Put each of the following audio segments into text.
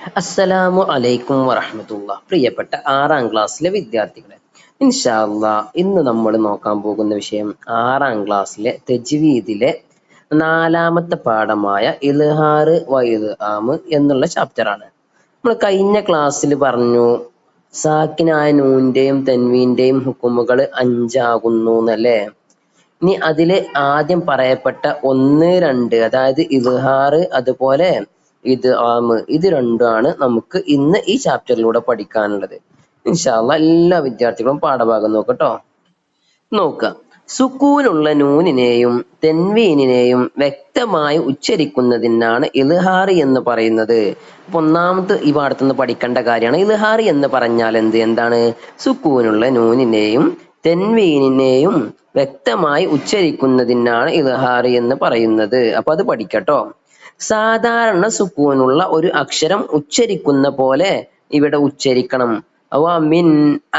അസ്സലാമു അലൈക്കും വറഹ്മത്തുള്ളാഹി. പ്രിയപ്പെട്ട 6ാം ക്ലാസ്സിലെ വിദ്യാർത്ഥികളെ, ഇൻഷാ അല്ലാഹ് ഇന്ന് നമ്മൾ നോക്കാൻ പോകുന്ന വിഷയം 6ാം ക്ലാസ്സിലെ തജ്വീദിലെ 4ാമത്തെ പാഠമായ ഇൽഹാറ് വ ഇദ്ഗാമ് എന്നുള്ള ചാപ്റ്ററാണ്. നമ്മൾ കഴിഞ്ഞ ക്ലാസ്സിൽ പറഞ്ഞു സാക്കിനായ നൂന്റെയും തൻവീന്റെയും ഹുക്കുമുകൾ 5 ആകുന്നു എന്നല്ലേ. ഇനി അതില് ആദ്യം പറയപ്പെട്ട 1, 2, അതായത് ഇദ്ഹാറ് അതുപോലെ ഇദ്ഗാമ്, ഇത് രണ്ടുമാണ് നമുക്ക് ഇന്ന് ഈ ചാപ്റ്ററിലൂടെ പഠിക്കാനുള്ളത്. ഇൻഷാ അല്ലാഹ് എല്ലാ വിദ്യാർത്ഥികളും പാഠഭാഗം നോക്കട്ടോ. നോക്കുക, സുക്കൂനുള്ള നൂനിനെയും തെൻവീനിനെയും വ്യക്തമായി ഉച്ചരിക്കുന്നതിനാണ് ഇൽഹാർ എന്ന് പറയുന്നത്. അപ്പൊ ഒന്നാമത് ഈ പാഠത്തുനിന്ന് പഠിക്കേണ്ട കാര്യമാണ് ഇൽഹാർ എന്ന് പറഞ്ഞാൽ എന്താണ്? സുക്കൂനുള്ള നൂനിനെയും തെൻവീനിനെയും വ്യക്തമായി ഉച്ചരിക്കുന്നതിനാണ് ഇൽഹാർ എന്ന് പറയുന്നത്. അപ്പൊ അത് പഠിക്കട്ടോ. സാധാരണ സുക്കൂനുള്ള ഒരു അക്ഷരം ഉച്ചരിക്കുന്ന പോലെ ഇവിടെ ഉച്ചരിക്കണം. അവ മിൻ,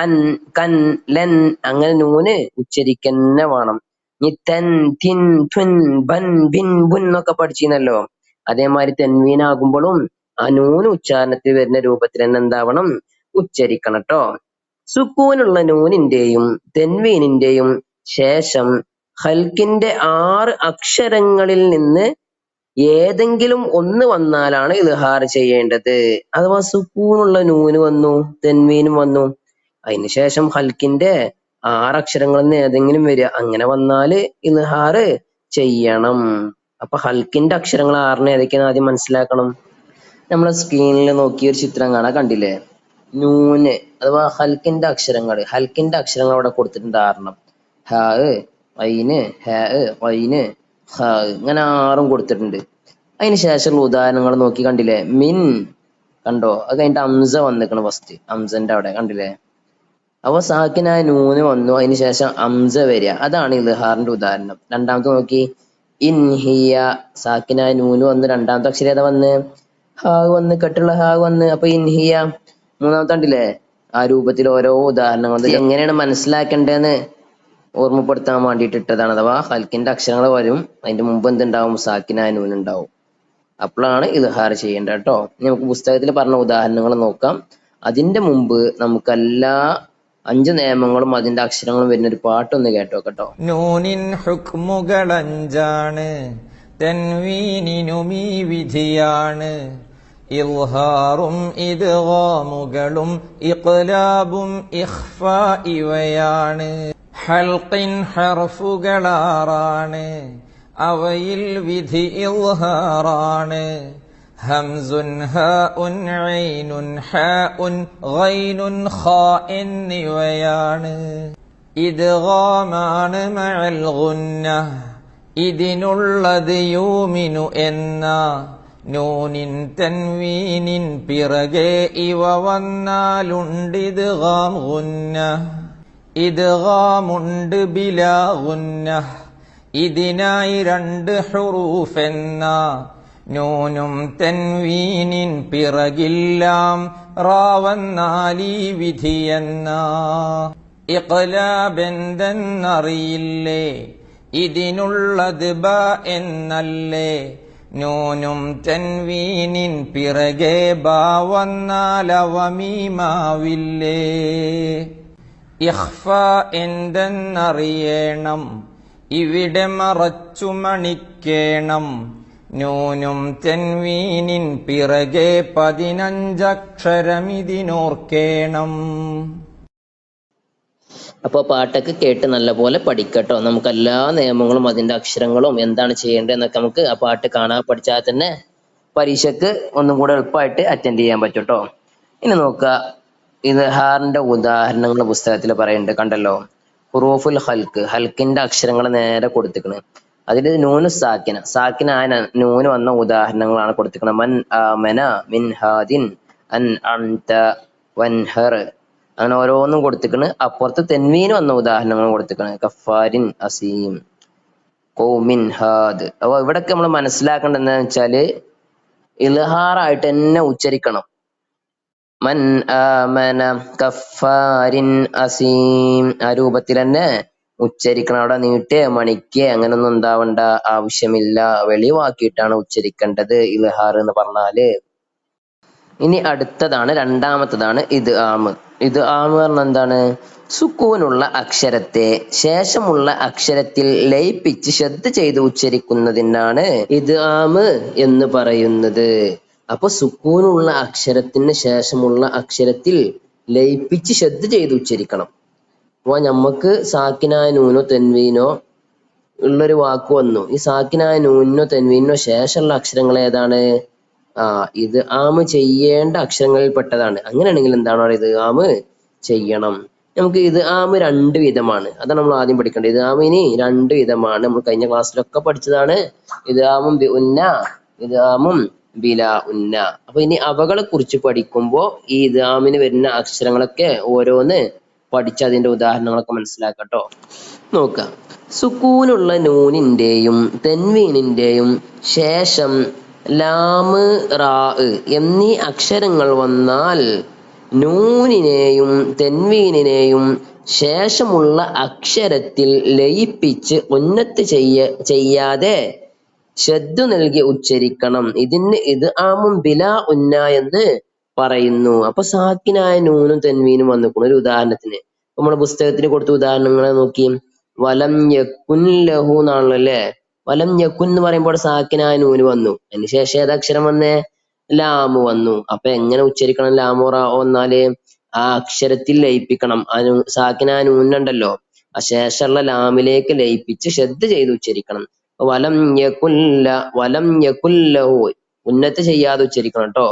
അൻ, കൻ, ലൻ, അങ്ങനെ നൂന് ഉച്ചരിക്കന്നെ വേണം. ഇനി തൻ, തിൻ, തുൻ, ബൻ, ബിൻ, ബുൻ എന്നൊക്കെ പഠിച്ചിരുന്നല്ലോ. അതേമാതിരി തെൻവീനാകുമ്പോഴും ആ നൂന് ഉച്ചാരണത്തിൽ വരുന്ന രൂപത്തിൽ തന്നെ എന്താവണം? ഉച്ചരിക്കണം ട്ടോ. സുക്കൂനുള്ള നൂനിന്റെയും തെൻവീനിന്റെയും ശേഷം ഹൽക്കിന്റെ 6 അക്ഷരങ്ങളിൽ നിന്ന് ഏതെങ്കിലും ഒന്ന് വന്നാലാണ് ഇൽഹാർ ചെയ്യേണ്ടത്. അഥവാ സുക്കൂനുള്ള നൂന് വന്നു, തെൻവീനും വന്നു, അതിനുശേഷം ഹൽക്കിന്റെ 6 അക്ഷരങ്ങളിൽ നിന്ന് ഏതെങ്കിലും വരിക, അങ്ങനെ വന്നാല് ഇൽഹാർ ചെയ്യണം. അപ്പൊ ഹൽക്കിന്റെ അക്ഷരങ്ങൾ 6 ഏതൊക്കെയാന്ന് ആദ്യം മനസ്സിലാക്കണം. നമ്മളെ സ്ക്രീനിൽ നോക്കിയ ഒരു ചിത്രം കാണാൻ കണ്ടില്ലേ? നൂന് അഥവാ ഹൽക്കിന്റെ അക്ഷരങ്ങൾ അവിടെ കൊടുത്തിട്ടുണ്ട് 6. ഹ, ഐന്, ഹ, ഐന്, ഹ, ഇങ്ങനെ 6 കൊടുത്തിട്ടുണ്ട്. അതിന് ശേഷമുള്ള ഉദാഹരണങ്ങൾ നോക്കി കണ്ടില്ലേ? മിൻ കണ്ടോ? അത് കഴിഞ്ഞിട്ട് അംസ വന്നിക്കണം. ഫസ്റ്റ് അംസന്റെ അവിടെ കണ്ടില്ലേ? അപ്പൊ സാക്കിനായ നൂന് വന്നു, അതിന് ശേഷം അംസ വരിക, അതാണ് ഇൽഹാറിന്റെ ഉദാഹരണം. രണ്ടാമത്തെ നോക്കി, ഇൻഹിയ, സാക്കിനായ നൂന് വന്ന്, രണ്ടാമത്തെ അക്ഷരം ഏതാ വന്ന്? ഹാഗ് വന്ന്, കെട്ടുള്ള ഹാഗ് വന്ന്. അപ്പൊ ഇൻഹിയ. മൂന്നാമത്തെ കണ്ടില്ലേ? ആ രൂപത്തിൽ ഓരോ ഉദാഹരണങ്ങൾ എങ്ങനെയാണ് മനസ്സിലാക്കേണ്ടതെന്ന് ഓർമ്മപ്പെടുത്താൻ വേണ്ടിയിട്ട് ഇട്ടതാണ്. അഥവാ ഹൽക്കിന്റെ അക്ഷരങ്ങൾ വരും, അതിന്റെ മുമ്പ് എന്തുണ്ടാവും? സാക്കിനായ നൂന് ഉണ്ടാവും. അപ്പോഴാണ് ഇൽഹാർ ചെയ്യേണ്ടത് കേട്ടോ. നമുക്ക് പുസ്തകത്തിൽ പറഞ്ഞ ഉദാഹരണങ്ങൾ നോക്കാം. അതിന്റെ മുമ്പ് നമുക്ക് എല്ലാ 5 നിയമങ്ങളും അതിന്റെ അക്ഷരങ്ങളും വരുന്ന ഒരു പാട്ടൊന്ന് കേട്ടോ കേട്ടോ. നൂനിൻ ഹുക്മുകൾ 5ആണ്, തൻവീനിനും ഈ വിധിയാണ്. ഇൽഹാറും ഇദ്ഗാമുകളും ഇഖ്ലാബും ഇഖ്ഫാ ഇവയാണ്. ഹൽഖിൻ ഹർഫുകൾ 6ആണ്, അവയിൽ വിധി ഇൽഹാറാണ്. ഹംസുൻ, ഹാഉൻ, ഐനുൻ, ഹാഉൻ, ഗൈനുൻ, ഖാ എന്നിവയാണ്. ഇദ്ഗാമാണ് മഅൽ ഗുന്ന, ഇതിനുള്ളത് യൂമിനു എന്ന. നൂനിൻ തൻവീനിൻ പിറകെ ഇവ വന്നാലുണ്ട് ഇദ്ഗാം ഗുന്ന. ഇദ്ഗാമുണ്ട് ബിലാ ഗുന്ന, ഇതിനായി 2 ഹുറൂഫ് എന്ന. നൂനും തൻവീനിൻ പിറകില്ലാം റാവന്നാലീ വിധിയെന്ന. ഇഖ്ലാബ് എന്തെന്നറിയില്ലേ, ഇതിനുള്ളത് ബ എന്നല്ലേ. നൂനും തൻവീനിൻ പിറകെ ബാ വന്നാലവ മീമാവില്ലേ. ഇഖ്ഫാ എന്തെന്നറിയണം, ഇവിടെ മറച്ചു മണിക്കേണം. നൂനും തൻവീനിൻ പിറകെ 15 അക്ഷരം ഇതിനോർക്കേണം. അപ്പൊ പാട്ടൊക്കെ കേട്ട് നല്ലപോലെ പഠിക്കട്ടോ. നമുക്ക് എല്ലാ നിയമങ്ങളും അതിന്റെ അക്ഷരങ്ങളും എന്താണ് ചെയ്യേണ്ടതെന്നൊക്കെ നമുക്ക് ആ പാട്ട് കാണാൻ പഠിച്ചാൽ തന്നെ പരീക്ഷക്ക് ഒന്നും കൂടെ എളുപ്പമായിട്ട് അറ്റൻഡ് ചെയ്യാൻ പറ്റും ട്ടോ. ഇനി നോക്കുക, ഇൽഹാറിന്റെ ഉദാഹരണങ്ങൾ പുസ്തകത്തിൽ പറയുന്നുണ്ട്. കണ്ടല്ലോ? ഹുറൂഫുൽ ഹൽക്ക്, ഹൽക്കിന്റെ അക്ഷരങ്ങൾ നേരെ കൊടുത്തിക്കണ്. അതിൽ നൂന് സാക്കിനായ നൂന് വന്ന ഉദാഹരണങ്ങളാണ് കൊടുത്തിക്കണത്. മൻ ആമന, മിൻ ഹാദിൻ, അൻ അൻത, വൻഹർ, അങ്ങനെ ഓരോന്നും കൊടുത്തിക്കണ്. അപ്പുറത്ത് തെൻവീന് വന്ന ഉദാഹരണങ്ങളും കൊടുത്തിക്കണ്. കഫാരിൻ, അസീം, ഖൗമിൻ, ഹാദ്. അപ്പൊ ഇവിടൊക്കെ നമ്മൾ മനസ്സിലാക്കേണ്ടത് എന്താണെന്ന് വെച്ചാല് ഇൽഹാറായിട്ട് തന്നെ ഉച്ചരിക്കണം. മൻ ആമന, കഫാരിൻ, അസീം, ആ രൂപത്തിൽ തന്നെ ഉച്ചരിക്കണം. അവിടെ നീട്ടേ മണിക്കേ അങ്ങനൊന്നും ഉണ്ടാവേണ്ട ആവശ്യമില്ല. വെളിവാക്കിയിട്ടാണ് ഉച്ചരിക്കേണ്ടത് ഇൽഹാർ എന്ന് പറഞ്ഞാല്. ഇനി അടുത്തതാണ് രണ്ടാമത്തതാണ് ഇത് ആമ്. ഇത് ആമ് പറഞ്ഞാൽ എന്താണ്? സുക്കൂനുള്ള അക്ഷരത്തെ ശേഷമുള്ള അക്ഷരത്തിൽ ലയിപ്പിച്ച് ശ്രദ്ധ ചെയ്ത് ഉച്ചരിക്കുന്നതിനാണ് ഇത് ആമ് എന്ന് പറയുന്നത്. അപ്പൊ സുക്കൂനുള്ള അക്ഷരത്തിന് ശേഷമുള്ള അക്ഷരത്തിൽ ലയിപ്പിച്ച് ശ്രദ്ധ ചെയ്ത് ഉച്ചരിക്കണം. അപ്പൊ നമുക്ക് സാക്കിനായ നൂനോ തെൻവീനോ ഉള്ളൊരു വാക്ക് വന്നു. ഈ സാക്കിനായ നൂനിനോ തെൻവീനോ ശേഷമുള്ള അക്ഷരങ്ങൾ ഏതാണ്? ഇത് ആമ് ചെയ്യേണ്ട അക്ഷരങ്ങളിൽ പെട്ടതാണ്. അങ്ങനെയാണെങ്കിൽ എന്താണ് ഇത് ആമ് ചെയ്യണം. നമുക്ക് ഇത് ആമ് രണ്ട് വിധമാണ്. അതാണ് നമ്മൾ ആദ്യം പഠിക്കേണ്ടത്. ഇത് ആമിന് രണ്ട് വിധമാണ്. നമ്മൾ കഴിഞ്ഞ ക്ലാസ്സിലൊക്കെ പഠിച്ചതാണ്. ഇത് ആമും ബി ഉന്ന, ഇത് ആമും ബിലാ ഉന്ന. അപ്പൊ ഇനി അവകളെ കുറിച്ച് പഠിക്കുമ്പോൾ ഈ ഇത് ആമിന് വരുന്ന അക്ഷരങ്ങളൊക്കെ ഓരോന്ന് പഠിച്ച് അതിന്റെ ഉദാഹരണങ്ങളൊക്കെ മനസ്സിലാക്കട്ടോ. നോക്കാം. സുക്കൂനുള്ള നൂനിന്റെയും തെൻവീനിന്റെയും ശേഷം ലാമ് റാ എന്നീ അക്ഷരങ്ങൾ വന്നാൽ നൂനിനെയും തെൻവീനിനെയും ശേഷമുള്ള അക്ഷരത്തിൽ ലയിപ്പിച്ച് ഉന്നത്ത് ചെയ്യാതെ ശ്രദ്ധ നൽകി ഉച്ചരിക്കണം. ഇതിന് ഇത് ആമും ബിലാ ഉന്ന എന്ന് പറയുന്നു. അപ്പൊ സാക്കിനായ നൂനും തെൻവീനും വന്നിരിക്കുന്നു. ഒരു ഉദാഹരണത്തിന് നമ്മുടെ പുസ്തകത്തിൽ കൊടുത്ത ഉദാഹരണങ്ങളെ നോക്കി. വലം യക്കുൻ ലഹു എന്നാണല്ലോ അല്ലെ. വലം യക്കുൻ എന്ന് പറയുമ്പോൾ സാക്കിനായ നൂന് വന്നു. അതിനുശേഷം ഏതക്ഷരം വന്നേ? ലാമ് വന്നു. അപ്പൊ എങ്ങനെ ഉച്ചരിക്കണം? ലാമോ റാ വന്നാല് ആ അക്ഷരത്തിൽ ലയിപ്പിക്കണം. സാക്കിനായ നൂനുണ്ടല്ലോ, ആ ശേഷമുള്ള ലാമിലേക്ക് ലയിപ്പിച്ച് ശ്രദ്ധ ചെയ്ത് ഉച്ചരിക്കണം. വലം യകുല്ല, വലം യകുല്ലഹു ഉന്നത്ത് ചെയ്യാതെ ഉച്ചരിക്കണം കേട്ടോ.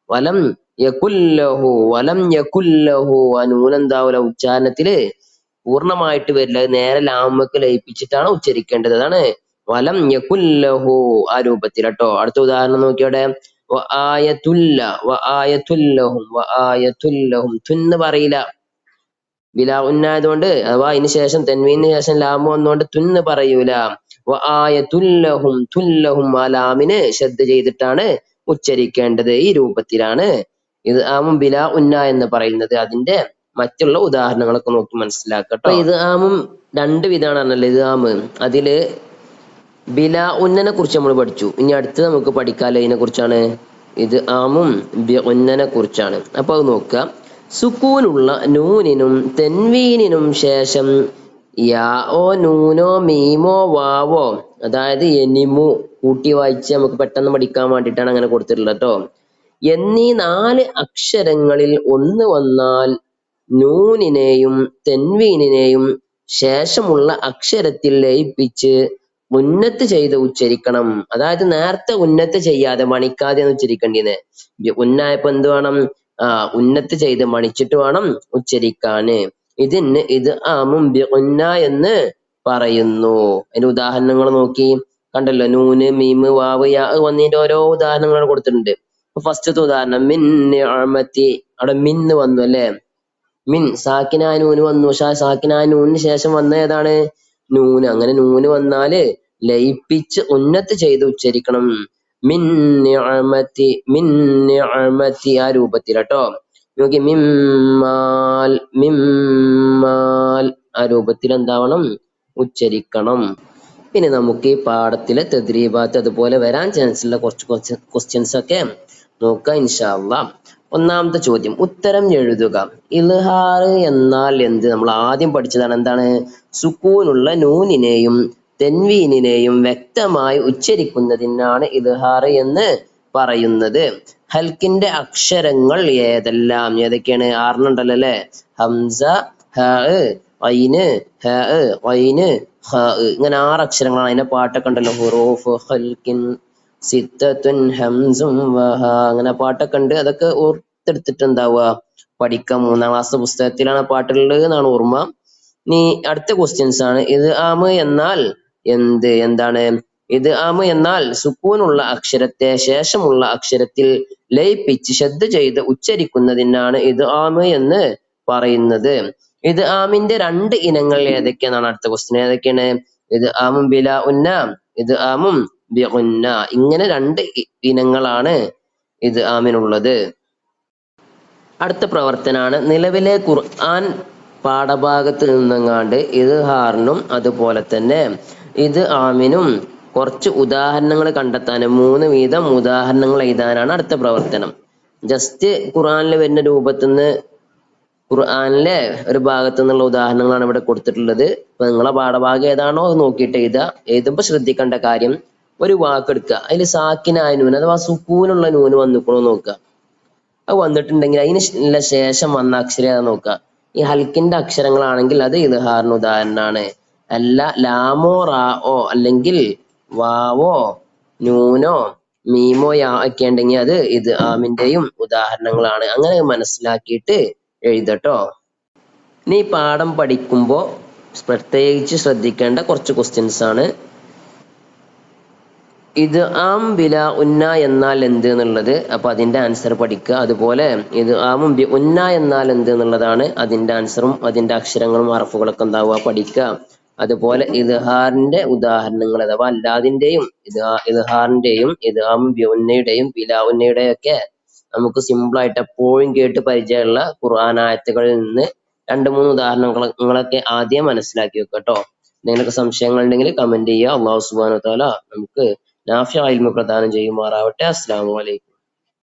വലം യകുല്ലഹു, വലം യകുല്ലഹു. ആ നൂനെന്താവൂല ഉച്ചാരണത്തില് പൂർണ്ണമായിട്ട് വരില്ല. നേരെ ലാമക്ക് ലയിപ്പിച്ചിട്ടാണ് ഉച്ചരിക്കേണ്ടത്. അതാണ് വലം യകുല്ലഹു ആ രൂപത്തിൽ കേട്ടോ. അടുത്ത ഉദാഹരണം നോക്കിയോടെ. തുന്ന് പറയില്ല, ബിലാ ഉന്നായതുകൊണ്ട് അഥവാ അതിന് ശേഷം തെൻവീന് ശേഷം ലാമ് വന്നുകൊണ്ട് തുന്ന് പറയൂല. തുല്ലഹും ആ ലാമിന് ശ്രദ്ധ ചെയ്തിട്ടാണ് ഉച്ചരിക്കേണ്ടത്. ഈ രൂപത്തിലാണ് ഇത് ആമും ബിലാ ഉന്ന എന്ന് പറയുന്നത്. അതിന്റെ മറ്റുള്ള ഉദാഹരണങ്ങളൊക്കെ നോക്കി മനസ്സിലാക്കട്ടോ. ഇത് ആമും രണ്ട് വിധാണെന്നല്ലേ ഇത് ആമ്. അതില് ബിലാ ഉന്നനെ കുറിച്ച് നമ്മൾ പഠിച്ചു. ഇനി അടുത്ത് നമുക്ക് പഠിക്കാല്ലോ ഇതിനെ കുറിച്ചാണ്. ഇത് ആമും ബി ഉന്നനെ കുറിച്ചാണ്. അപ്പൊ അത് നോക്കാം. സുക്കൂനുള്ള നൂനിനും തെൻവീനിനും ശേഷം യാഓ നൂനോ മീമോ വാവോ, അതായത് എനിമു കൂട്ടി വായിച്ച് നമുക്ക് പെട്ടെന്ന് പഠിക്കാൻ വേണ്ടിയിട്ടാണ് അങ്ങനെ കൊടുത്തിട്ടുള്ളത് കേട്ടോ. എന്നീ 4 അക്ഷരങ്ങളിൽ ഒന്ന് വന്നാൽ നൂനിനെയും തെൻവീനിനെയും ശേഷമുള്ള അക്ഷരത്തിൽ ലയിപ്പിച്ച് ഉന്നത്ത് ചെയ്ത് ഉച്ചരിക്കണം. അതായത് നേരത്തെ ഉന്നത്ത് ചെയ്യാതെ മണിക്കാതെ ഉച്ചരിക്കേണ്ടിയത്. ഉന്നായപ്പോ എന്ത് വേണം? ഉന്നത്ത് ചെയ്ത് മണിച്ചിട്ട് വേണം ഉച്ചരിക്കാന്. ഇതിന് ഇത് ആമും ബി ഉന്ന എന്ന് പറയുന്നു. അതിന്റെ ഉദാഹരണങ്ങൾ നോക്കി കണ്ടല്ലോ. നൂന് മീമ് വാവ് യാ വന്നതിന്റെ ഓരോ ഉദാഹരണങ്ങൾ കൊടുത്തിട്ടുണ്ട്. ഫസ്റ്റത്തെ ഉദാഹരണം മിൻ നിഅമതി, അവിടെ മിന്ന് വന്നു അല്ലെ. മിൻ സാക്കിനായ നൂന് വന്നു. പക്ഷെ ആ സാക്കിനായ നൂനിന് ശേഷം വന്ന ഏതാണ്? നൂന്. അങ്ങനെ നൂന് വന്നാല് ലയിപ്പിച്ച് ഉന്നത്ത് ചെയ്ത് ഉച്ചരിക്കണം. മിൻ നിഅമതി, മിൻ നിഅമതി ആ രൂപത്തിൽ കേട്ടോ. നോക്കി മിമ്മാൽ, മിമ്മാൽ ആ രൂപത്തിൽ എന്താവണം? ഉച്ചരിക്കണം. ഇനി നമുക്ക് ഈ പാഠത്തിലെ തദ്രീബാത്ത് അതുപോലെ വരാൻ ചാൻസ് ഉള്ള കുറച്ച് ക്വസ്റ്റ്യൻസ് ഒക്കെ നോക്കാം ഇൻഷാ അല്ലാഹ്. ഒന്നാമത്തെ ചോദ്യം, ഉത്തരം എഴുതുക. ഇൽഹാർ എന്നാൽ എന്ത്? നമ്മൾ ആദ്യം പഠിച്ചതാണ്. എന്താണ്? സുക്കൂനുള്ള നൂനിനെയും തെൻവീനിനെയും വ്യക്തമായി ഉച്ചരിക്കുന്നതിനാണ് ഇൽഹാർ എന്ന് പറയുന്നത്. ഹൽക്കിന്റെ അക്ഷരങ്ങൾ ഏതെല്ലാം? ഏതൊക്കെയാണ്? 6 ഉണ്ടല്ലോ അല്ലെ. ഹംസ, ഹ, ഐന്, ഹ, ഐന്, ഹ, ഇങ്ങനെ 6 അക്ഷരങ്ങളാണ്. അതിന്റെ പാട്ടൊക്കെ ഉണ്ടല്ലോ. ഹുറൂഫ് ഹൽക്കിൻ സിത്തത്തുൻ ഹംസും വഹ, അങ്ങനെ പാട്ടൊക്കെ ഉണ്ട്. അതൊക്കെ ഓർത്തെടുത്തിട്ട് എന്താവുക പഠിക്കാം. 3ാം ക്ലാസ് പുസ്തകത്തിലാണ് പാട്ടുള്ളത് എന്നാണ് ഓർമ്മ. ഇനി അടുത്ത ക്വസ്റ്റ്യൻസ് ആണ്. ഇത് ആമ് എന്നാൽ എന്ത്? എന്താണ് ഇത് ആമ് എന്നാൽ? സുക്കൂനുള്ള അക്ഷരത്തെ ശേഷമുള്ള അക്ഷരത്തിൽ ലയിപ്പിച്ച് ശ്രദ്ധ ചെയ്ത് ഉച്ചരിക്കുന്നതിനാണ് ഇത് ആമ് എന്ന് പറയുന്നത്. ഇത് ആമിന്റെ 2 ഇനങ്ങൾ ഏതൊക്കെയാണെന്നാണ് അടുത്ത ക്വസ്റ്റ്യൻ. ഏതൊക്കെയാണ്? ഇത് ആമും ബിലാ ഉന്ന, ഇത് ആമും ബി ഉന്ന. ഇങ്ങനെ 2 ഇനങ്ങളാണ് ഇത് ആമിനുള്ളത്. അടുത്ത പ്രവർത്തനാണ് നിലവിലെ ഖുർആൻ പാഠഭാഗത്ത് നിന്നെങ്ങാണ്ട് ഇദ്ഹാറിനും അതുപോലെ തന്നെ ഇത് ആമിനും കുറച്ച് ഉദാഹരണങ്ങൾ കണ്ടെത്താനും 3 വീതം ഉദാഹരണങ്ങൾ എഴുതാനാണ് അടുത്ത പ്രവർത്തനം. ജസ്റ്റ് ഖുർആനിൽ വരുന്ന രൂപത്തിൽ നിന്ന് ഖുർആനിലെ ഒരു ഭാഗത്തു നിന്നുള്ള ഉദാഹരണങ്ങളാണ് ഇവിടെ കൊടുത്തിട്ടുള്ളത്. അപ്പൊ നിങ്ങളെ പാഠഭാഗം ഏതാണോ അത് നോക്കിയിട്ട് എഴുതുക. എഴുതുമ്പോൾ ശ്രദ്ധിക്കേണ്ട കാര്യം ഒരു വാക്കെടുക്കുക, അതിൽ സാക്കിനായ നൂന് അഥവാ സുക്കൂനുള്ള നൂന് വന്നിക്കണോ നോക്കുക. അത് വന്നിട്ടുണ്ടെങ്കിൽ അതിന് ശേഷം വന്ന അക്ഷരം ഏതാ നോക്കുക. ഈ ഹൽക്കിന്റെ അക്ഷരങ്ങളാണെങ്കിൽ അത് ഇദ്ഹാറിന് ഉദാഹരണമാണ്. അല്ല ലാമോ റാഓ അല്ലെങ്കിൽ വാവോ നൂനോ മീമോ യാ ഒക്കെ ഉണ്ടെങ്കിൽ അത് ഇത് ആമിന്റെയും ഉദാഹരണങ്ങളാണ്. അങ്ങനെ മനസ്സിലാക്കിയിട്ട് എഴുതട്ടോ. ഇനി ഈ പാഠം പഠിക്കുമ്പോൾ പ്രത്യേകിച്ച് ശ്രദ്ധിക്കേണ്ട കുറച്ച് ക്വസ്റ്റ്യൻസ് ആണ്. ഇത് ആം ബില ഉന്ന എന്നാൽ എന്ത് എന്നുള്ളത്, അപ്പൊ അതിന്റെ ആൻസർ പഠിക്കുക. അതുപോലെ ഇത് ആമും ബി ഉന്ന എന്നാൽ എന്ത് എന്നുള്ളതാണ്, അതിന്റെ ആൻസറും അതിന്റെ അക്ഷരങ്ങളും അറഫുകളൊക്കെ എന്താവുക പഠിക്കുക. അതുപോലെ ഇദ്ഹാറിന്റെ ഉദാഹരണങ്ങൾ അഥവാ അല്ലാതിന്റെയും ഇദ്ഹാറിന്റെയും ഇത് ആമും ബി ഉന്നയുടെയും ബില ഉന്നയുടെയും ഒക്കെ നമുക്ക് സിമ്പിൾ ആയിട്ട് എപ്പോഴും കേട്ട് പരിചയമുള്ള ഖുർആൻ ആയത്തുകളിൽ നിന്ന് 2-3 ഉദാഹരണങ്ങളൊക്കെ ആദ്യം മനസ്സിലാക്കി വെക്കുക കേട്ടോ. എന്തെങ്കിലുമൊക്കെ സംശയങ്ങൾ ഉണ്ടെങ്കിൽ കമന്റ് ചെയ്യുക. അല്ലാഹു സുബ്ഹാനഹു വ തആല നമുക്ക് നാഫിഅ ഇൽമു പ്രദാനം ചെയ്യുമാറാവട്ടെ. അസ്സലാമു അലൈക്കും.